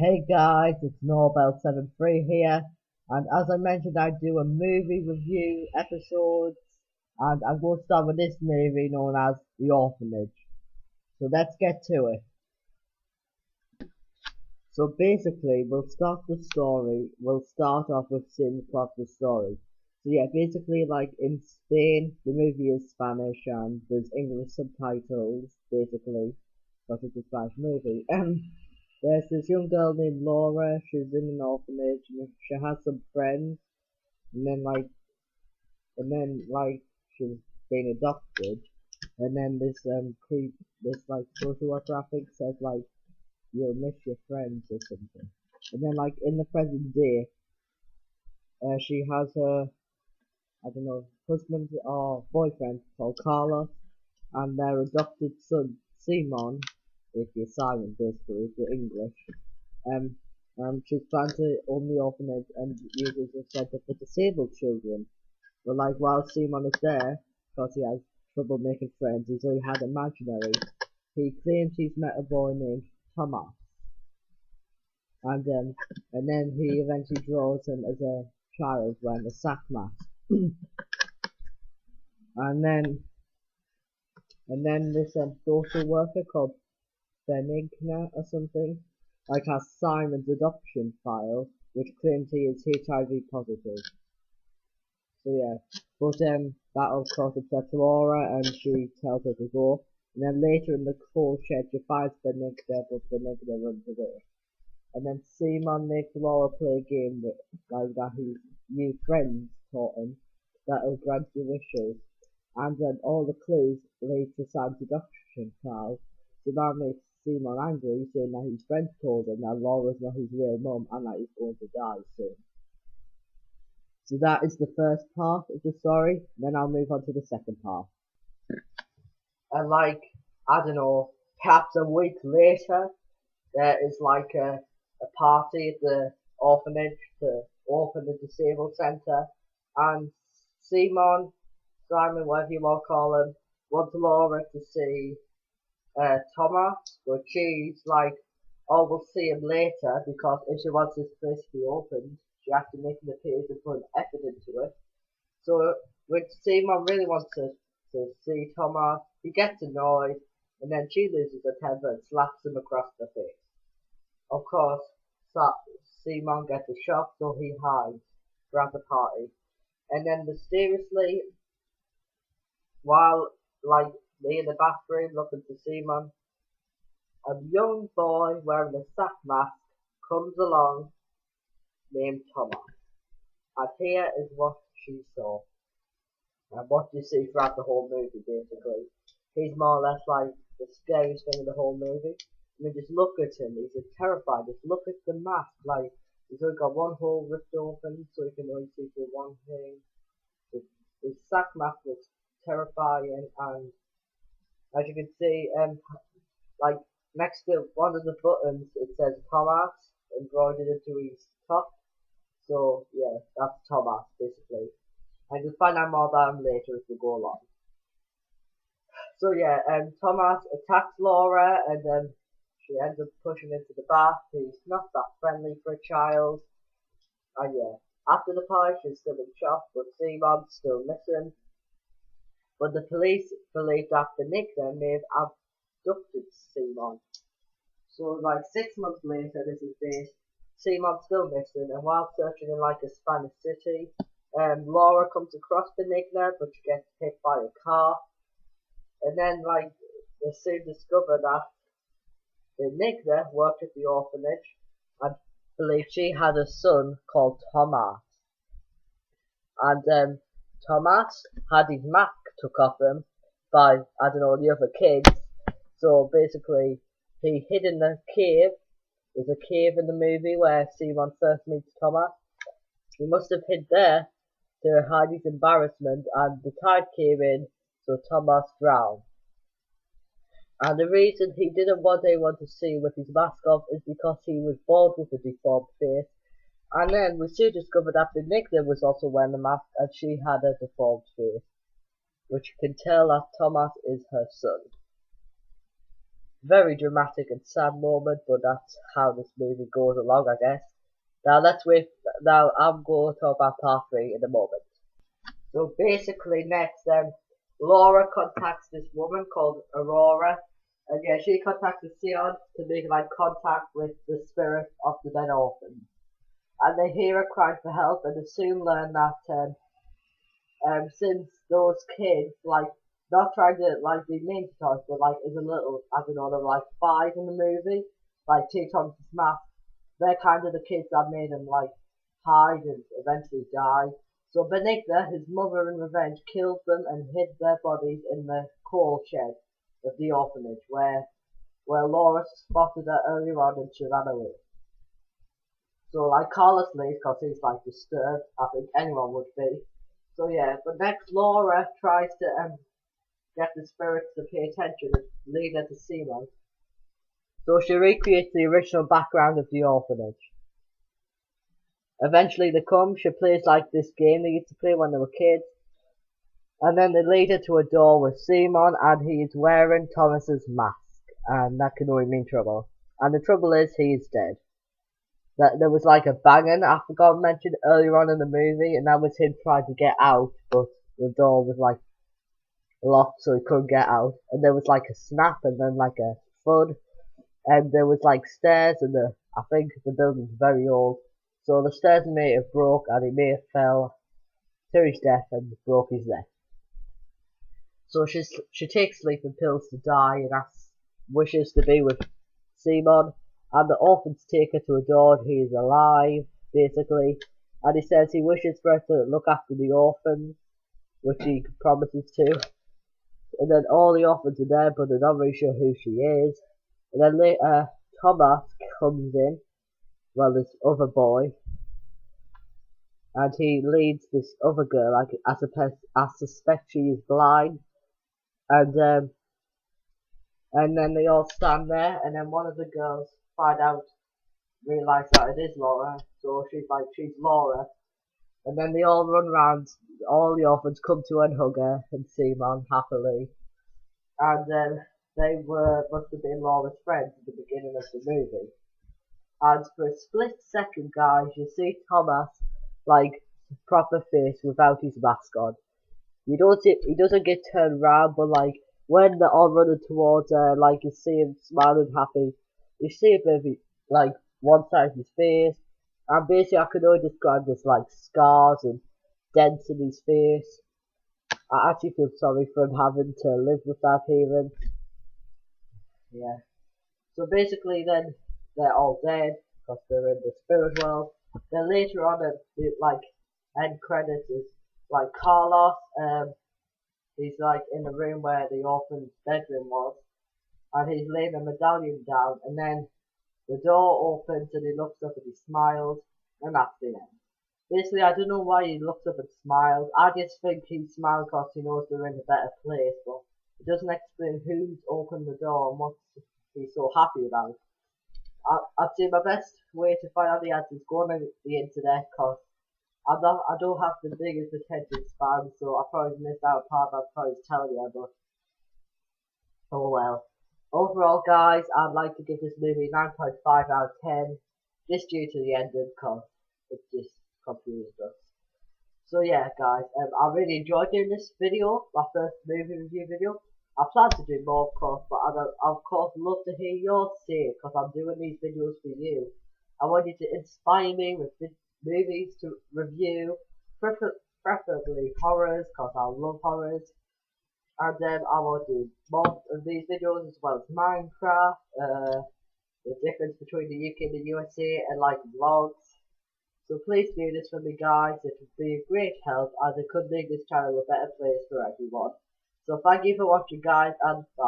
Hey guys, it's Norbell73 here, and as I mentioned, I do a movie review episodes, and I'm going to start with this movie known as The Orphanage. So let's get to it. So basically, we'll start off with seeing the plot of the story. So yeah, basically like in Spain, the movie is Spanish and there's English subtitles, basically, because it's a Spanish movie. There's this young girl named Laura. She's in an orphanage and she has some friends. And then she's been adopted. And then this social worker I think says like you'll miss your friends or something. And then like in the present day, she has her husband or boyfriend called Carlos, and their adopted son Simon, if you're Simon basically, if you're English. Um, she's trying to own the orphanage and uses a centre for disabled children. But like while Simon is there, because he has trouble making friends, he's only had imaginary. He claims he's met a boy named Thomas, and then he eventually draws him as a child wearing a sack mask. and then this social worker called Benigna or something, like has Simon's adoption file, which claims he is HIV positive. So yeah, but that of course upsets Laura, and she tells her to go. And then later in the coal shed, she finds Benigna, but Benigna runs away. And then Simon makes Laura play a game that his new friends taught him that'll grant you wishes. And then all the clues lead to Sam's adoption file. So that makes Simon angry, saying that his friends told him that Laura's not his real mum and that he's going to die soon. So that is the first part of the story. Then I'll move on to the second part. And I don't know, perhaps a week later, there is a party at the orphanage to open the disabled centre, and Simon, whatever you want to call him, wants Laura to see Thomas, but she's like, oh, we'll see him later, because if she wants this place to be opened, she has to make an appearance and put an effort into it. So when Simon really wants to see Thomas, he gets annoyed, and then she loses her temper and slaps him across the face. Of course, Simon gets a shock, so he hides throughout the party. And then mysteriously, while me in the bathroom looking for Simon, a young boy wearing a sack mask comes along named Thomas. And here is what she saw. And what you see throughout the whole movie basically. He's more or less like the scariest thing in the whole movie. I mean, just look at him, he's terrified. Just look at the mask, he's only got one hole ripped open, so he can only see through one thing. His sack mask looks terrifying, and as you can see, next to one of the buttons, it says Thomas embroidered into his top. So yeah, that's Thomas basically. And you'll find out more about him later as we go along. So yeah, Thomas attacks Laura, and she ends up pushing into the bath. He's not that friendly for a child. And yeah, after the party, she's still in shock, but Simon's still missing. But the police believe that Benigna may have abducted Simon. So 6 months later, this is based, Simon's still missing, and while searching in a Spanish city, Laura comes across Benigna, but she gets hit by a car. And then they soon discover that Benigna worked at the orphanage and believed she had a son called Thomas. And Thomas had his mask took off him by, the other kids. So basically, he hid in the cave. There's a cave in the movie where Simon first meets Thomas. He must have hid there to hide his embarrassment, and the tide came in, so Thomas drowned. And the reason he didn't want anyone to see with his mask off is because he was born with a deformed face. And then we soon discovered that Benigna was also wearing a mask, and she had a deformed face, which you can tell that Thomas is her son. Very dramatic and sad moment, but that's how this movie goes along, I guess. Now let's wait. Now I'm going to talk about part 3 in a moment. So basically, next, Laura contacts this woman called Aurora, and yeah, she contacts the Sion to make like contact with the spirit of the dead orphan. And they hear her crying for help, and they soon learn that since those kids like not trying to like be mean to Thomas, but like as a little, I don't know, they're like 5 in the movie, like take Thomas' mask. They're kind of the kids that made him like hide and eventually die. So Benigna, his mother in revenge, killed them and hid their bodies in the coal shed of the orphanage where Laura spotted her earlier on and she ran away. So like Carlos leaves because he's like disturbed. I think anyone would be. So yeah, but next Laura tries to get the spirits to pay attention and lead her to Simon. So she recreates the original background of the orphanage. Eventually they come, she plays like this game they used to play when they were kids. And then they lead her to a door with Simon and he is wearing Thomas's mask. And that can only mean trouble. And the trouble is he is dead. That there was like a banging I forgot to mention earlier on in the movie, and that was him trying to get out, but the door was like locked so he couldn't get out. And there was like a snap and then like a thud, and there was like stairs, and I think the building's very old, so the stairs may have broke and he may have fell to his death and broke his neck. So she takes sleeping pills to die and wishes to be with Simon. And the orphans take her to a door and he is alive, basically. And he says he wishes for her to look after the orphans, which he promises to. And then all the orphans are there, but they're not really sure who she is. And then later, Thomas comes in, well, this other boy. And he leads this other girl, I suspect she is blind. And then they all stand there, and then one of the girls realize that it is Laura, so she's Laura, and then they all run round, all the orphans come to her and hug her, and Simon happily, and they must have been Laura's friends at the beginning of the movie, and for a split second, guys, you see Thomas, like, proper face without his mask on. You don't see, he doesn't get turned round, but like, when they're all running towards her, like, you see him smiling happy, you see a bit of like one side of his face, and basically I could only describe this like scars and dents in his face. I actually feel sorry for him having to live with that hearing. Yeah. So basically then they're all dead because they're in the spirit world. Then later on at the like end credits is like Carlos, he's like in the room where the orphan's bedroom was, and he's laying a medallion down, and then the door opens and he looks up and he smiles, and that's the end. Basically, I don't know why he looks up and smiles. I just think he smiles because he knows they're in a better place, but it doesn't explain who's opened the door and what he's so happy about. I'd say my best way to find out the answer is going on the internet, because I don't have the biggest attention span, so I probably missed out part I'd probably tell you, but oh well. Overall, guys, I'd like to give this movie 9.5 out of 10, just due to the ending, because it just confused us. So yeah, guys, I really enjoyed doing this video, my first movie review video. I plan to do more, of course, but I'd of course love to hear your say, because I'm doing these videos for you. I want you to inspire me with movies to review, preferably horrors, because I love horrors. And then I will do more of these videos as well as Minecraft, the difference between the UK and the USA, and like vlogs. So please do this for me, guys. It would be a great help, as it could make this channel a better place for everyone. So thank you for watching, guys, and bye.